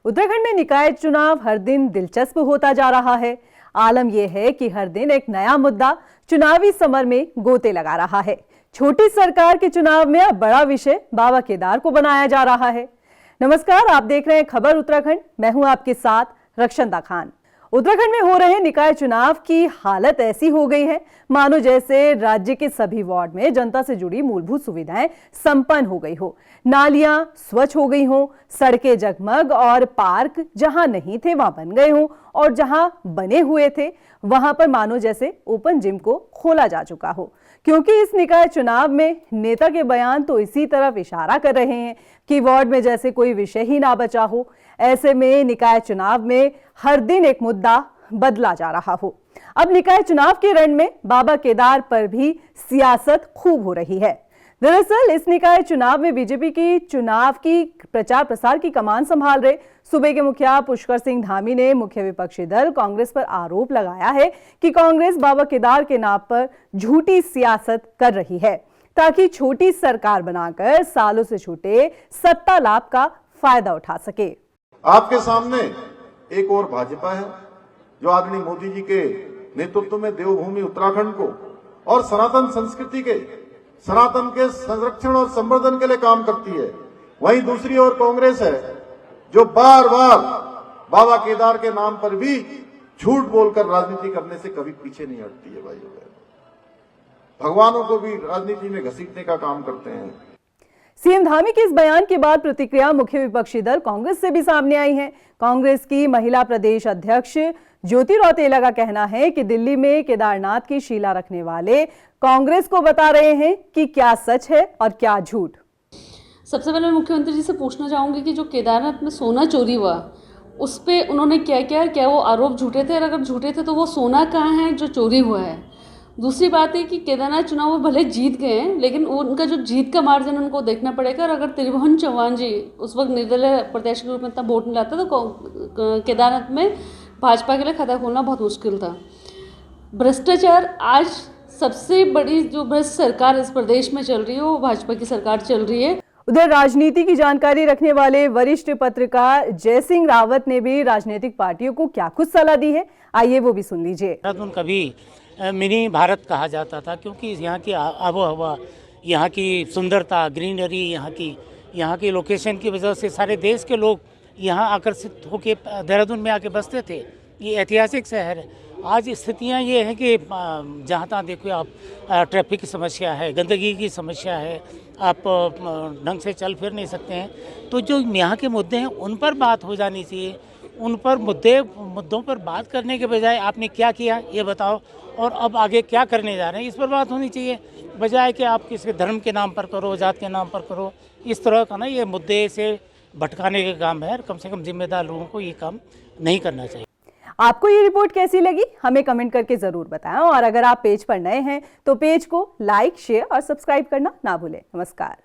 उत्तराखंड में निकाय चुनाव हर दिन दिलचस्प होता जा रहा है। आलम यह है कि हर दिन एक नया मुद्दा चुनावी समर में गोते लगा रहा है। छोटी सरकार के चुनाव में अब बड़ा विषय बाबा केदार को बनाया जा रहा है। नमस्कार, आप देख रहे हैं खबर उत्तराखंड। मैं हूं आपके साथ रक्षंदा खान। उत्तराखंड में हो रहे निकाय चुनाव की हालत ऐसी हो गई है मानो जैसे राज्य के सभी वार्ड में जनता से जुड़ी मूलभूत सुविधाएं संपन्न हो गई हो। नालियां स्वच्छ हो गई हो, सड़कें जगमग और पार्क जहां नहीं थे वहां बन गए हो और जहां बने हुए थे वहां पर मानो जैसे ओपन जिम को खोला जा चुका हो। क्योंकि इस निकाय चुनाव में नेता के बयान तो इसी तरफ इशारा कर रहे हैं कि वार्ड में जैसे कोई विषय ही ना बचा हो। ऐसे में निकाय चुनाव में हर दिन एक मुद्दा बदला जा रहा हो। अब निकाय चुनाव के रण में बाबा केदार पर भी सियासत खूब हो रही है। दरअसल इस निकाय चुनाव में बीजेपी की चुनाव की प्रचार प्रसार की कमान संभाल रहे सूबे के मुखिया पुष्कर सिंह धामी ने मुख्य विपक्षी दल कांग्रेस पर आरोप लगाया है कि कांग्रेस बाबा केदार के नाम पर झूठी सियासत कर रही है ताकि छोटी सरकार बनाकर सालों से छूटे सत्ता लाभ का फायदा उठा सके। आपके सामने एक और भाजपा है जो आदरणीय मोदी जी के नेतृत्व में देवभूमि उत्तराखंड को और सनातन संस्कृति के सनातन के संरक्षण और संवर्धन के लिए काम करती है। वहीं दूसरी ओर कांग्रेस है जो बार बार बाबा केदार के नाम पर भी झूठ बोलकर राजनीति करने से कभी पीछे नहीं हटती है। भाइयों भगवानों को भी राजनीति में घसीटने का काम करते हैं। सीएम धामी के इस बयान के बाद प्रतिक्रिया मुख्य विपक्षी दल कांग्रेस से भी सामने आई है। कांग्रेस की महिला प्रदेश अध्यक्ष ज्योति रौतेला का कहना है कि दिल्ली में केदारनाथ की शीला रखने वाले कांग्रेस को बता रहे हैं कि क्या सच है और क्या झूठ। सबसे पहले मैं मुख्यमंत्री जी से पूछना चाहूंगी कि जो केदारनाथ में सोना चोरी हुआ उस पर उन्होंने क्या वो आरोप झूठे थे, और अगर झूठे थे तो वो सोना कहाँ है जो चोरी हुआ है। दूसरी बात है कि केदारनाथ चुनाव वो भले जीत गए हैं लेकिन उनका जो जीत का मार्जिन उनको देखना पड़ेगा। और अगर त्रिभुवन चौहान जी उस वक्त निर्दलीय प्रत्याशी के रूप में इतना वोट नहीं लाता तो केदारनाथ में भाजपा के लिए खाता खोलना बहुत मुश्किल था। भ्रष्टाचार आज सबसे बड़ी जो भ्रष्ट सरकार इस प्रदेश में चल रही है वो भाजपा की सरकार चल रही है। उधर राजनीति की जानकारी रखने वाले वरिष्ठ पत्रकार जय सिंह रावत ने भी राजनीतिक पार्टियों को क्या कुछ सलाह दी है, आइए वो भी सुन लीजिए। कभी मिनी भारत कहा जाता था क्योंकि यहाँ की आबो हवा, यहाँ की सुंदरता, ग्रीनरी, यहाँ की लोकेशन की वजह से सारे देश के लोग यहाँ आकर्षित होकर देहरादून में आके बसते थे। ये ऐतिहासिक शहर है। आज स्थितियाँ ये हैं कि जहाँ तहाँ देखो आप, ट्रैफिक की समस्या है, गंदगी की समस्या है, आप ढंग से चल फिर नहीं सकते हैं। तो जो यहाँ के मुद्दे हैं उन पर बात हो जानी चाहिए। उन पर मुद्दों पर बात करने के बजाय आपने क्या किया ये बताओ और अब आगे क्या करने जा रहे हैं इस पर बात होनी चाहिए, बजाय कि आप किसी धर्म के नाम पर करो, जात के नाम पर करो। इस तरह का ना ये मुद्दे से भटकाने का काम है। कम से कम जिम्मेदार लोगों को ये काम नहीं करना चाहिए। आपको ये रिपोर्ट कैसी लगी हमें कमेंट करके जरूर बताएं और अगर आप पेज पर नए हैं तो पेज को लाइक, शेयर और सब्सक्राइब करना ना भूलें। नमस्कार।